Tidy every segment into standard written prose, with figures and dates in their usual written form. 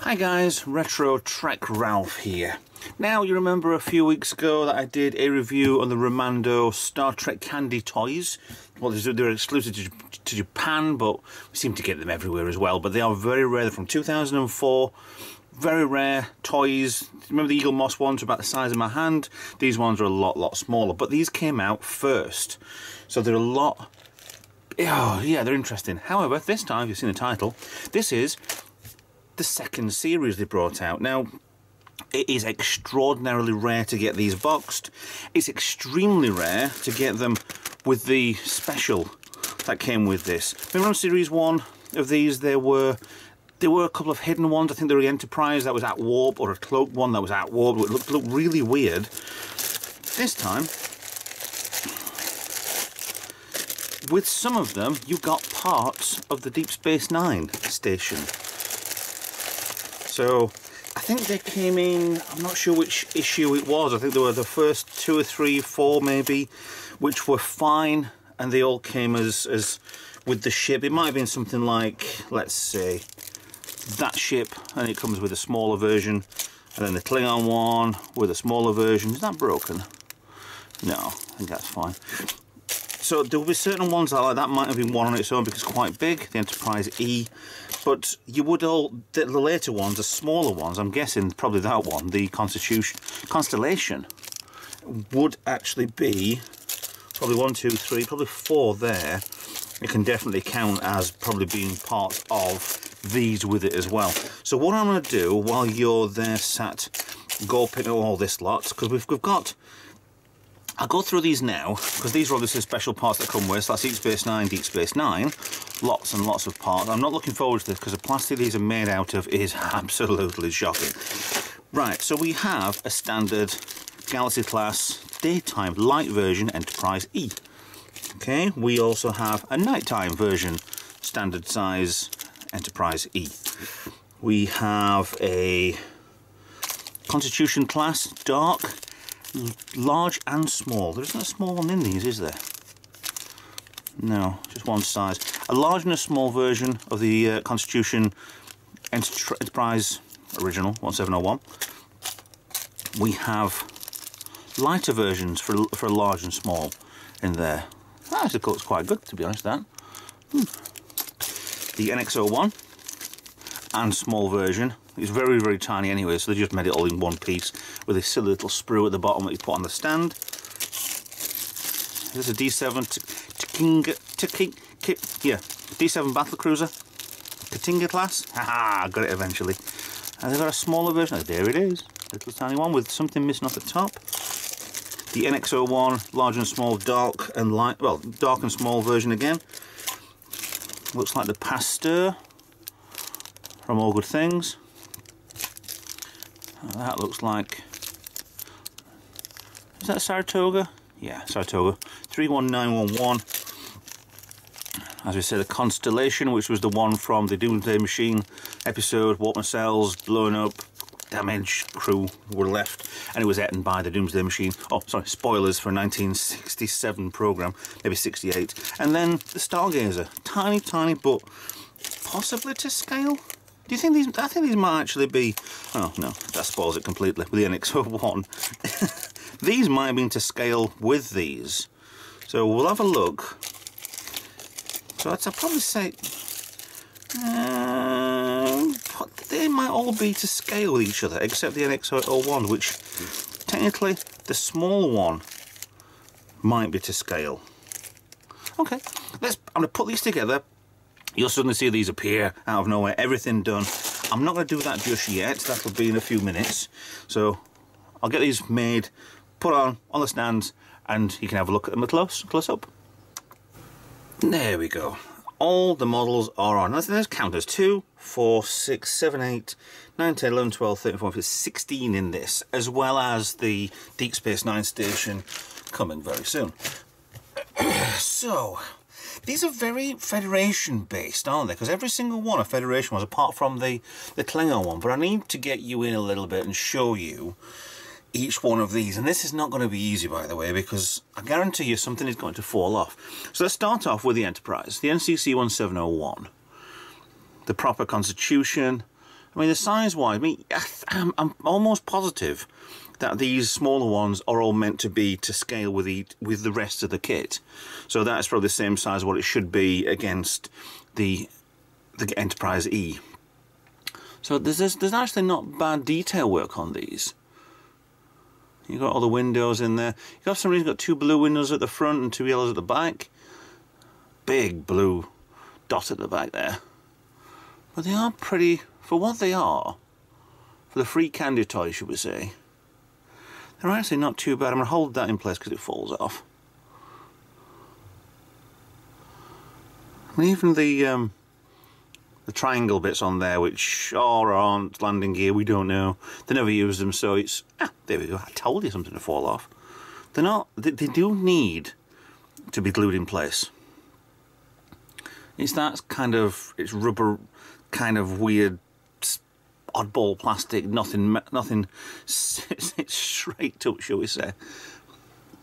Hi guys, Retro Trek Ralph here. Now you remember a few weeks ago that I did a review on the Romando Star Trek candy toys. Well, they're exclusive to Japan, but we seem to get them everywhere as well. But they are very rare. They're from 2004. Very rare toys. Remember the Eagle Moss ones were about the size of my hand? These ones are a lot smaller. But these came out first. So they're a lot... Oh, yeah, they're interesting. However, this time, you've seen the title, this is the second series they brought out. Now, it is extraordinarily rare to get these boxed. It's extremely rare to get them with the special that came with this. Remember on Series 1 of these, there were a couple of hidden ones. I think there were the Enterprise that was at warp, or a cloaked one that was at warp. It looked really weird. This time, with some of them, you got parts of the Deep Space Nine station. So, I think they came in, I'm not sure which issue it was. I think they were the first 2 or 3, 4 maybe, which were fine, and they all came as with the ship. It might have been something like, let's say, that ship, and it comes with a smaller version, and then the Klingon one with a smaller version. Is that broken? No, I think that's fine. So there will be certain ones that, like that might have been one on its own because it's quite big, the Enterprise E, but you would all, the later ones, the smaller ones, I'm guessing probably that one, the Constellation, would actually be probably 1, 2, 3, probably 4 there. It can definitely count as probably being part of these with it as well. So what I'm going to do while you're there sat gulping all this lot, because we've got... I'll go through these now, because these are obviously special parts that come with, so that's Deep Space Nine, lots and lots of parts. I'm not looking forward to this, because the plastic these are made out of is absolutely shocking. Right, so we have a standard Galaxy class daytime light version Enterprise E. Okay, we also have a nighttime version standard size Enterprise E. We have a Constitution class dark, large and small. There isn't a small one in these, is there? No, just one size. A large and a small version of the Constitution Enterprise original 1701. We have lighter versions for large and small in there. That actually looks quite good, to be honest. That the NX-01 and small version. It's very tiny anyway, so they just made it all in one piece with a silly little sprue at the bottom that you put on the stand. This is a D7 D7 battle cruiser, Katinga class. Haha, got it eventually. And they've got a smaller version. Oh, there it is, little tiny one with something missing off the top. The NX-01 large and small, dark and light. Well, dark and small version again. Looks like the Pasteur from All Good Things. That looks like, is that Saratoga? Yeah, Saratoga. 31911. As we said, the Constellation, which was the one from the Doomsday Machine episode, warp cells blowing up, damaged crew were left, and it was eaten by the Doomsday Machine. Oh, sorry, spoilers for 1967 program, maybe 68. And then the Stargazer, tiny, but possibly to scale. Do you think these? I think these might actually be. Oh no, that spoils it completely with the NX-01. These might have been to scale with these, so we'll have a look. So I'd probably say they might all be to scale with each other, except the NX-01, which technically the small one might be to scale. Okay, I'm going to put these together. You'll suddenly see these appear out of nowhere, everything done. I'm not going to do that just yet, that'll be in a few minutes. So I'll get these made, put on the stands, and you can have a look at them close up. There we go. All the models are on. Let's count. There's 2, 4, 6, 7, 8, 9, 10, 11, 12, 13, 14, 15, 16 in this, as well as the Deep Space Nine station coming very soon. So, these are very Federation based, aren't they? Because every single one of Federation was, apart from the Klingon one. But I need to get you in a little bit and show you each one of these. And this is not going to be easy, by the way, because I guarantee you something is going to fall off. So let's start off with the Enterprise, the NCC 1701. The proper Constitution, I mean, the size-wise, I mean, I'm almost positive that these smaller ones are all meant to be to scale with the rest of the kit. So that's probably the same size what it should be against the Enterprise E. So there's actually not bad detail work on these. You've got all the windows in there. You've got, for some reason, got 2 blue windows at the front and 2 yellows at the back. Big blue dot at the back there. But they are pretty, for what they are, for the free candy toy, should we say. They're actually not too bad. I'm going to hold that in place because it falls off. I mean, even the triangle bits on there, which are or aren't landing gear, we don't know. They never use them, so it's... there we go. I told you something to fall off. They're not... They do need to be glued in place. It's that kind of... It's rubber, kind of weird, oddball plastic, nothing... It's straight up, shall we say.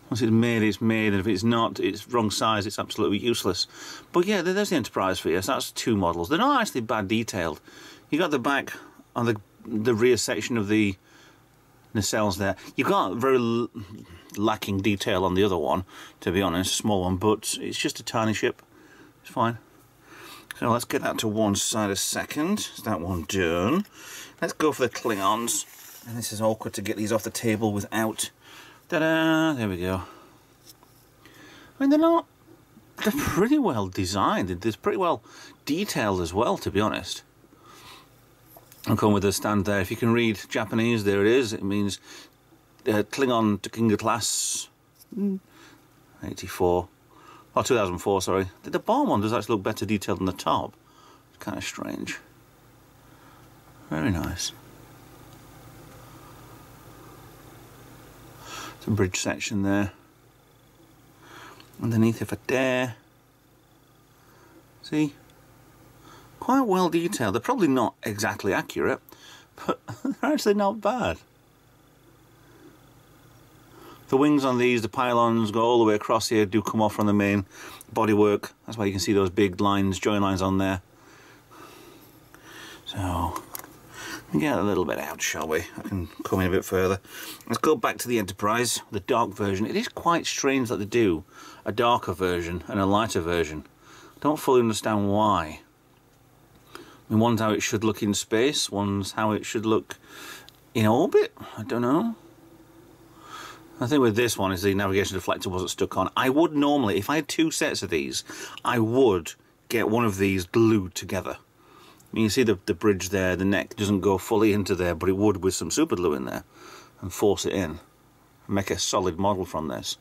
Once it's made, and if it's not, it's wrong size, it's absolutely useless. But yeah, there's the Enterprise for you. So that's 2 models. They're not actually bad detailed. You got the back on the rear section of the nacelles there. You've got very lacking detail on the other one, to be honest, small one, but it's just a tiny ship. It's fine. So let's get that to one side a second. Is that one done? Let's go for the Klingons. And this is awkward to get these off the table without... Ta-da! There we go. I mean, they're pretty well designed. They're pretty well detailed as well, to be honest. I'll come with a stand there. If you can read Japanese, there it is. It means Klingon Katinga class 84. Oh, 2004, sorry. The bottom one does actually look better detailed than the top. It's kind of strange. Very nice. Some bridge section there. Underneath, if I dare. See? Quite well detailed. They're probably not exactly accurate, but they're actually not bad. The wings on these, the pylons, go all the way across here, do come off from the main bodywork. That's why you can see those big lines, join lines on there. So, we get a little bit out, shall we? I can come in a bit further. Let's go back to the Enterprise, the dark version. It is quite strange that they do a darker version and a lighter version. I don't fully understand why. I mean, one's how it should look in space, one's how it should look in orbit. I don't know. I think with this one is the navigation deflector wasn't stuck on. I would normally, if I had 2 sets of these, I would get one of these glued together. I mean, you see the bridge there, the neck doesn't go fully into there, but it would with some super glue in there and force it in. Make a solid model from this.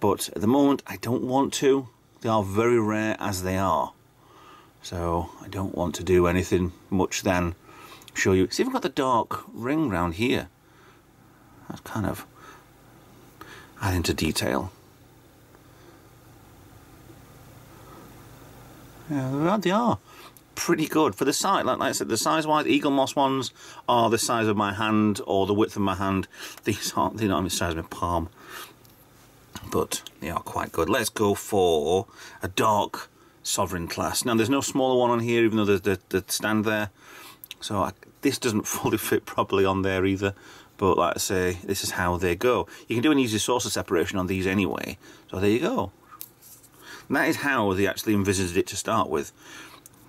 But at the moment, I don't want to. They are very rare as they are. So I don't want to do anything much than show you. See, we've got the dark ring round here. That's kind of adding to detail. Yeah, they are pretty good for the size. Like I said, the size-wise, Eagle Moss ones are the size of my hand or the width of my hand. These aren't. They're not the size of my palm, but they are quite good. Let's go for a dark Sovereign class. Now, there's no smaller one on here, even though there's the stand there. So this doesn't fully fit properly on there either. But like I say, this is how they go. You can do an easy saucer separation on these anyway. So there you go. And that is how they actually envisaged it to start with.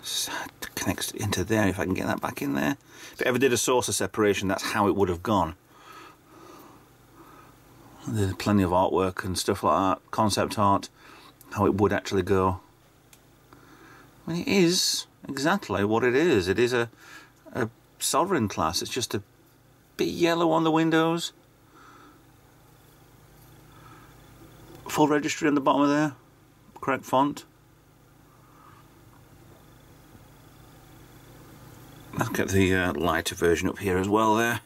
It connects into there, if I can get that back in there. If it ever did a saucer separation, that's how it would have gone. There's plenty of artwork and stuff like that, concept art, how it would actually go. I mean, it is exactly what it is. It is a Sovereign class. It's just a bit yellow on the windows. Full registry on the bottom of there. Correct font. Let's get the lighter version up here as well there.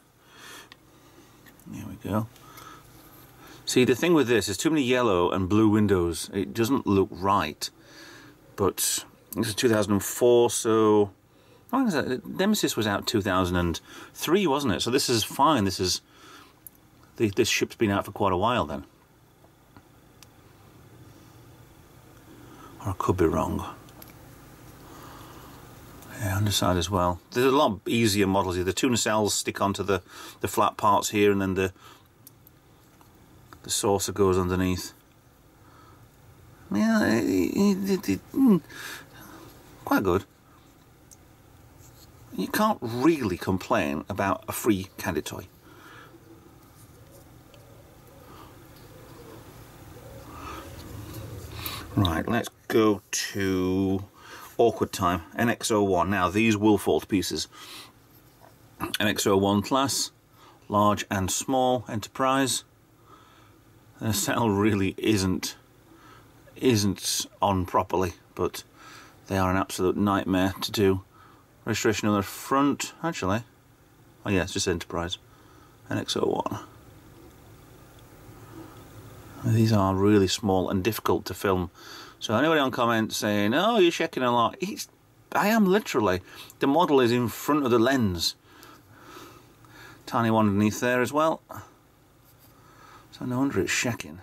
There we go. See, the thing with this is too many yellow and blue windows. It doesn't look right. But this is 2004, so... how long is that? Nemesis was out 2003, wasn't it? So this is fine. This is... this ship's been out for quite a while then. Or I could be wrong. Yeah, underside as well. There's a lot easier models here. The two nacelles stick onto the flat parts here, and then the saucer goes underneath. Yeah, quite good. You can't really complain about a free candy toy. Right, let's go to awkward time. NX-01. Now these will fall to pieces. NX-01 class, large and small enterprise. The cell really isn't on properly, but they are an absolute nightmare to do. Registration on the front, actually. Oh yeah, it's just Enterprise. NX-01. These are really small and difficult to film. So anybody on comments saying, oh, you're checking a lot. I am literally. The model is in front of the lens. Tiny one underneath there as well. So no wonder it's checking.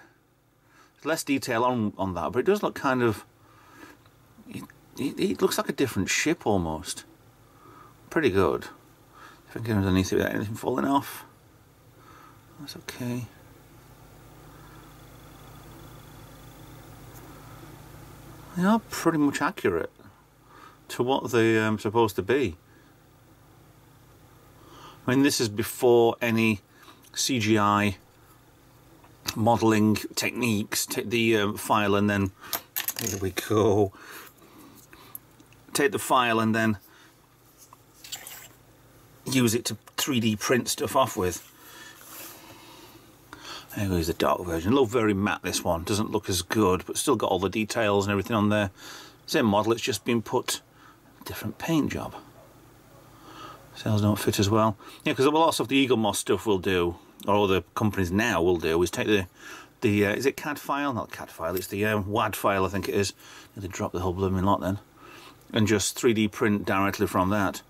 There's less detail on that, but it does look kind of... It looks like a different ship almost. Pretty good. If I can get underneath it without anything falling off. That's okay. They are pretty much accurate to what they're supposed to be. I mean, this is before any CGI modelling techniques. Take the file and then... Here we go. Take the file and then use it to 3D print stuff off with. There goes the dark version. Look very matte, this one. Doesn't look as good, but still got all the details and everything on there. Same model, it's just been put different paint job. Cells don't fit as well. Yeah, because lots of the Eagle Moss stuff will do, or all the companies now will do, is take the is it CAD file? Not CAD file, it's the WAD file, I think it is. They drop the whole blooming lot then. And just 3D print directly from that.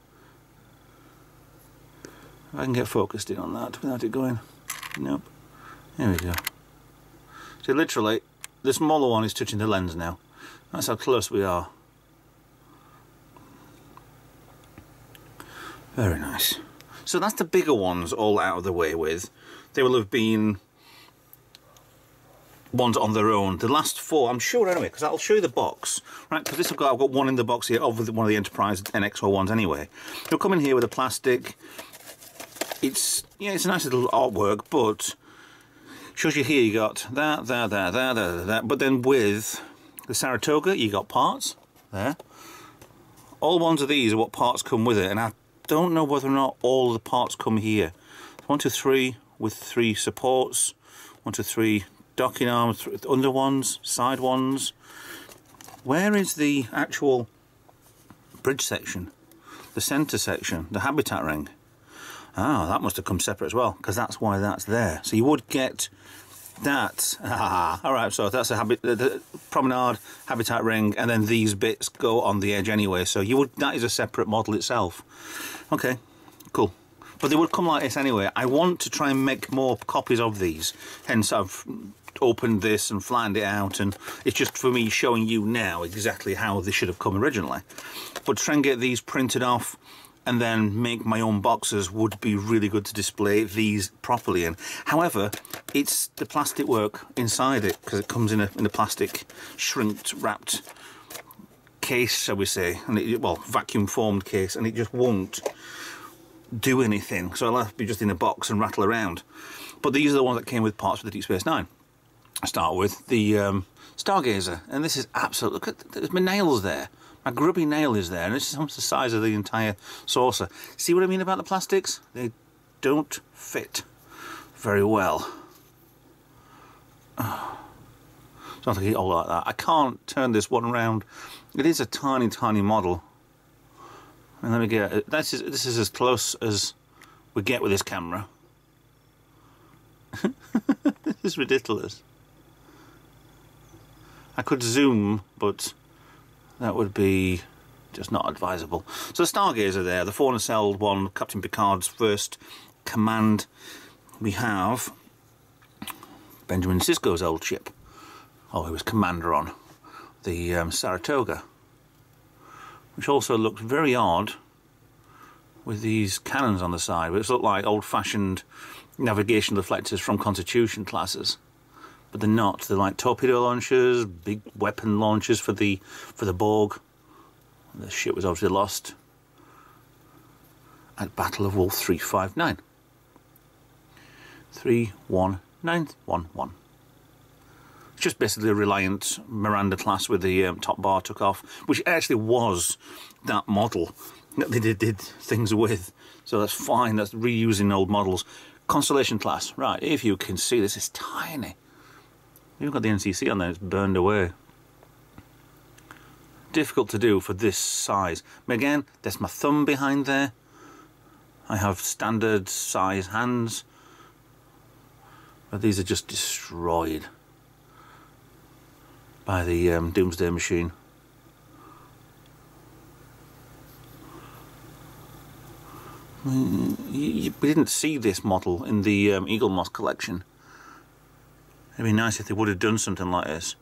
If I can get focused in on that without it going. Nope. There we go. So literally, the smaller one is touching the lens now. That's how close we are. Very nice. So that's the bigger ones all out of the way with. They will have been ones on their own. The last four, I'm sure anyway, because I'll show you the box, right? Because this I've got one in the box here of one of the Enterprise NX-01s anyway. They'll come in here with a plastic. It's a nice little artwork, but shows you here you got that, but then with the Saratoga you got parts there. All ones of these are what parts come with it, and I don't know whether or not all the parts come here. 1, 2, 3 with 3 supports, 1, 2, 3 docking arms, under ones, side ones. Where is the actual bridge section, the centre section, the habitat ring? Ah, that must have come separate as well, because that's why that's there. So you would get that. Alright, so that's the promenade, habitat ring, and then these bits go on the edge anyway. So that is a separate model itself. Okay, cool. But they would come like this anyway. I want to try and make more copies of these. Hence I've opened this and flattened it out, and it's just for me showing you now exactly how they should have come originally. But try and get these printed off and then make my own boxes would be really good to display these properly in. However, it's the plastic work inside it, because it comes in a plastic shrinked wrapped case, shall we say, and well, vacuum formed case, and it just won't do anything. So I'll have to be just in a box and rattle around. But these are the ones that came with parts for the Deep Space Nine. I start with the Stargazer, and this is absolute. Look at there's my nails there. My grubby nail is there, and it's almost the size of the entire saucer. See what I mean about the plastics? They don't fit very well. Oh. So I have to get all like that. I can't turn this one around. It is a tiny, tiny model. And let me get it. This is as close as we get with this camera. This is ridiculous. I could zoom, but that would be just not advisable. So the Stargazer there, the 4-nacelled one, Captain Picard's first command. We have Benjamin Sisko's old ship. Oh, he was commander on the Saratoga. which also looks very odd with these cannons on the side, which look like old-fashioned navigation reflectors from Constitution classes, but they're not. They're like torpedo launchers, big weapon launchers for the Borg. The ship was obviously lost at Battle of Wolf 359. 31911. It's just basically a Reliant Miranda class with the top bar took off, which actually was that model that they did things with. So that's fine, that's reusing old models. Constellation class, right, if you can see, this is tiny. You've got the NCC on there, it's burned away. Difficult to do for this size. But again, there's my thumb behind there. I have standard size hands, but these are just destroyed by the Doomsday Machine. We didn't see this model in the Eagle Moss collection. It'd be nice if they would have done something like this.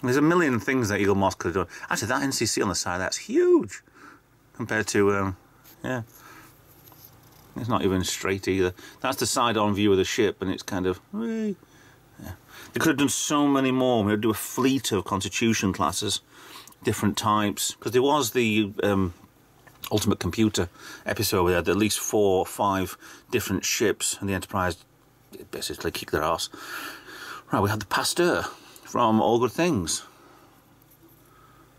There's a million things that Eagle Moss could have done. Actually, that NCC on the side, that's huge compared to, yeah. It's not even straight either. That's the side-on view of the ship, and it's kind of, yeah. They could have done so many more. We would do a fleet of Constitution classes, different types, because there was the Ultimate Computer episode where they had at least 4 or 5 different ships, and the Enterprise basically kicked their ass. Right, we had the Pasteur from All Good Things.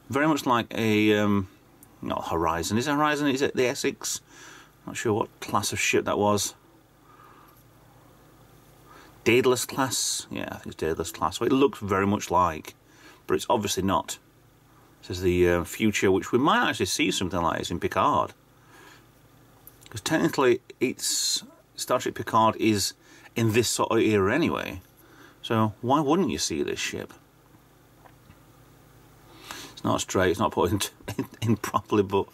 Very much like a, not Horizon. Is it Horizon? Is it the Essex? Not sure what class of ship that was. Daedalus class? Yeah, I think it's Daedalus class. So it looks very much like, but it's obviously not. This is the future, which we might actually see something like this in Picard. Because technically, it's Star Trek Picard is in this sort of era anyway. So why wouldn't you see this ship? It's not straight, it's not put in properly, but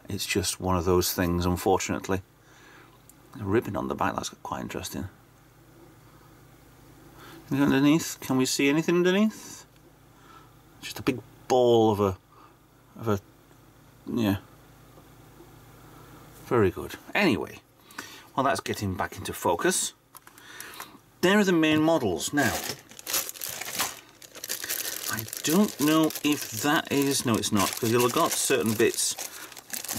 it's just one of those things, unfortunately. A ribbon on the back, that's quite interesting. Anything underneath? Can we see anything underneath? Just a big ball of a yeah. Very good. Anyway, well, that's getting back into focus. There are the main models. Now, I don't know if that is, no it's not, because you'll have got certain bits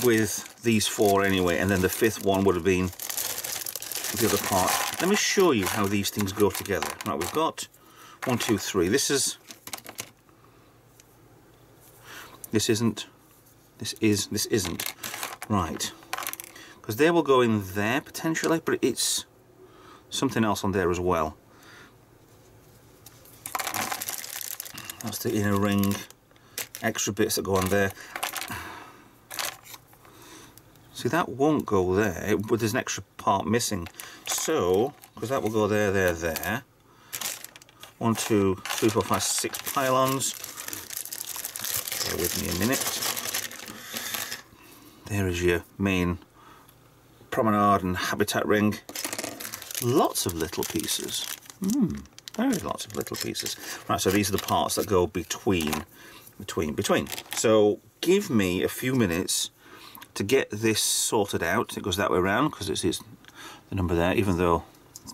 with these 4 anyway, and then the 5th one would have been the other part. Let me show you how these things go together. Right, we've got 1, 2, 3. This isn't, this isn't. Right. Because they will go in there potentially, but it's something else on there as well. That's the inner ring. Extra bits that go on there. See, that won't go there, but there's an extra part missing. So, because that will go there, there, there. 1, 2, 3, 4, 5, 6 pylons. Bear with me a minute. There is your main promenade and habitat ring. Lots of little pieces. Very lots of little pieces. Right, so these are the parts that go between. So give me a few minutes to get this sorted out. It goes that way around because it's the number there, even though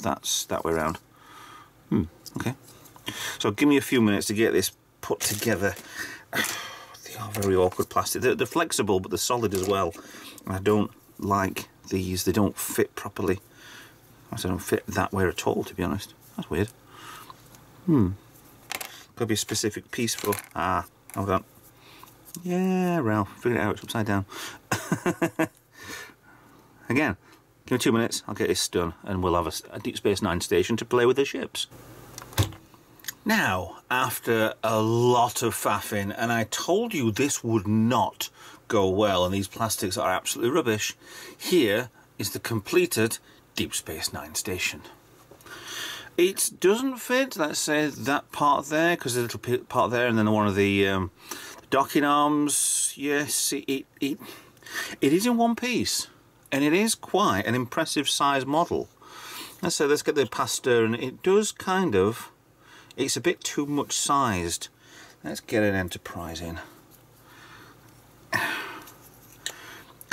that's that way around. Okay. So give me a few minutes to get this put together. They are very awkward plastic. They're flexible, but they're solid as well. And I don't like these. They don't fit properly. I don't fit that way at all, to be honest. That's weird. Could be a specific piece for... hold on. Yeah, Ralph, figured it out, it's upside down. Again, give me 2 minutes, I'll get this done, and we'll have a Deep Space Nine station to play with the ships. Now, after a lot of faffing, and I told you this would not go well, and these plastics are absolutely rubbish, here is the completed Deep Space Nine station. It doesn't fit, let's say, that part there, because there's a little part there, and then one of the docking arms. Yes, it is in one piece, and it is quite an impressive size model. Let's say, let's get the Pasteur, and it does kind of, it's a bit too much sized. Let's get an Enterprise in.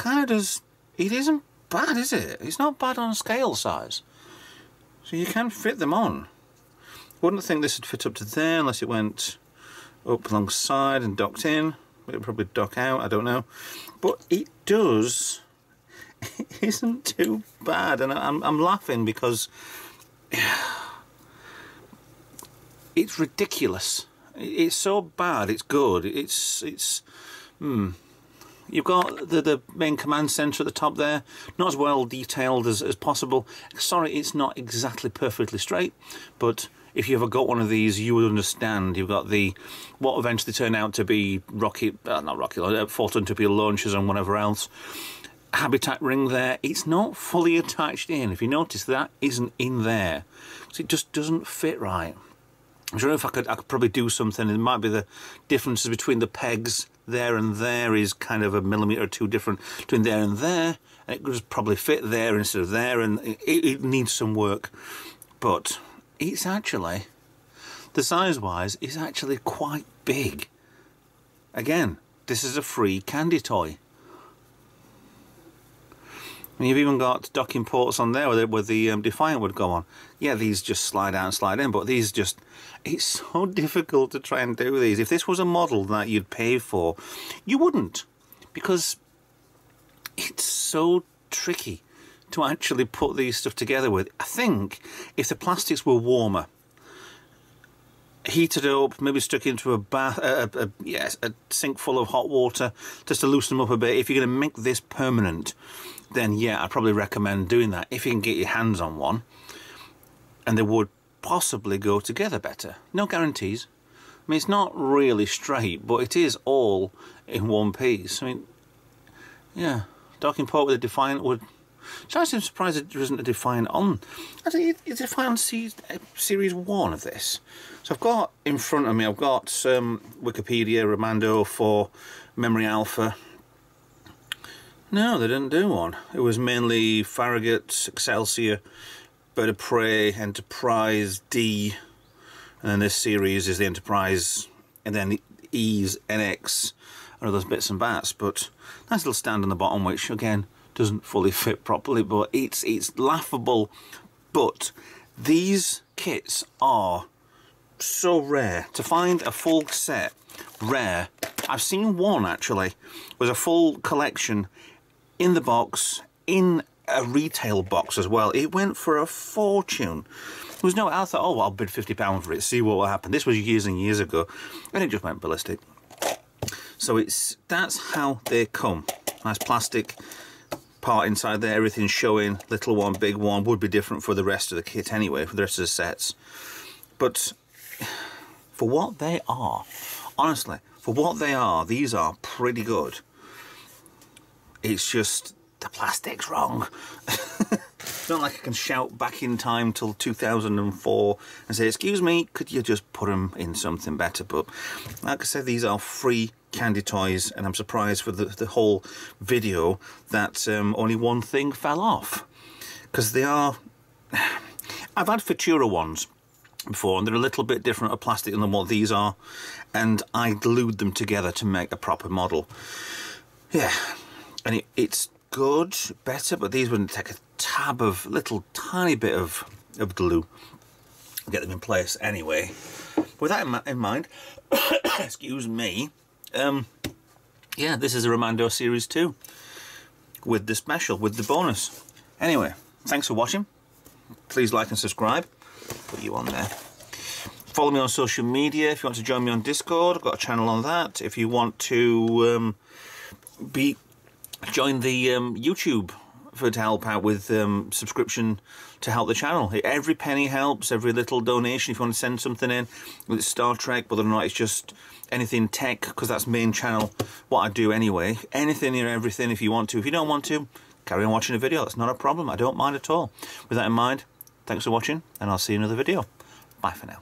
kind of does, it isn't bad, is it? It's not bad on scale size. So you can fit them on. Wouldn't think this would fit up to there unless it went up alongside and docked in. It would probably dock out, I don't know. But it does, it isn't too bad. And I'm laughing because it's ridiculous. It's so bad, it's good. You've got the main command centre at the top there, not as well detailed as possible. Sorry, it's not exactly perfectly straight, but if you ever got one of these, you would understand. You've got what eventually turned out to be photon torpedo launchers and whatever else. Habitat ring there. It's not fully attached in. If you notice, that isn't in there, so it just doesn't fit right. I don't know if I could probably do something. It might be the differences between the pegs there and there is kind of a millimetre or two different between there and there, and it could probably fit there instead of there, and it needs some work. But it's actually, the size-wise, is actually quite big. Again, this is a free candy toy. And you've even got docking ports on there where the Defiant would go on. Yeah, these just slide out and slide in, but these just, it's so difficult to try and do these. If this was a model that you'd pay for, you wouldn't, because it's so tricky to actually put these stuff together with. I think if the plastics were warmer, heated up, maybe stuck into a bath, a sink full of hot water just to loosen them up a bit. If you're going to make this permanent, then yeah, I'd probably recommend doing that if you can get your hands on one, and they would possibly go together better. No guarantees. I mean, it's not really straight, but it is all in one piece. I mean, yeah, docking port with a Defiant would... So I'm surprised that there isn't a Defiant on. Actually, it's a Defiant Series 1 of this. So I've got in front of me, I've got Wikipedia, Romando for Memory Alpha. No, they didn't do one. It was mainly Farragut, Excelsior, Bird of Prey, Enterprise, D, and then this series is the Enterprise, and then E's, NX, and all those bits and bats. But nice little stand on the bottom, which again doesn't fully fit properly, but it's laughable. But these kits are so rare. To find a full set, rare. I've seen one actually. It was a full collection in the box, in a retail box as well. It went for a fortune. There was no, I thought, oh, well, I'll bid £50 for it, see what will happen. This was years and years ago, and it just went ballistic. So that's how they come. Nice plastic part inside there, everything's showing. Little one, big one, would be different for the rest of the kit anyway, for the rest of the sets. But for what they are, honestly, for what they are, these are pretty good. It's just the plastic's wrong. It's not like I can shout back in time till 2004 and say, excuse me, could you just put them in something better? But like I said, these are free candy toys, and I'm surprised for the whole video that only one thing fell off, because they are... I've had Futura ones before, and they're a little bit different of plastic than what these are, and I glued them together to make a proper model. Yeah, and it's good, better, but these wouldn't take a tab of little tiny bit of glue to get them in place anyway. With that in mind, excuse me, yeah, this is a Romando Series 2 with the special, with the bonus. Anyway, thanks for watching. Please like and subscribe. Put you on there. Follow me on social media. If you want to join me on Discord, I've got a channel on that. If you want to join the YouTube to help out with subscription to help the channel. Every penny helps, every little donation. If you want to send something in, whether it's Star Trek, whether or not it's just anything tech, because that's main channel, what I do anyway. Anything and everything if you want to. If you don't want to, carry on watching a video. That's not a problem. I don't mind at all. With that in mind, thanks for watching, and I'll see you in another video. Bye for now.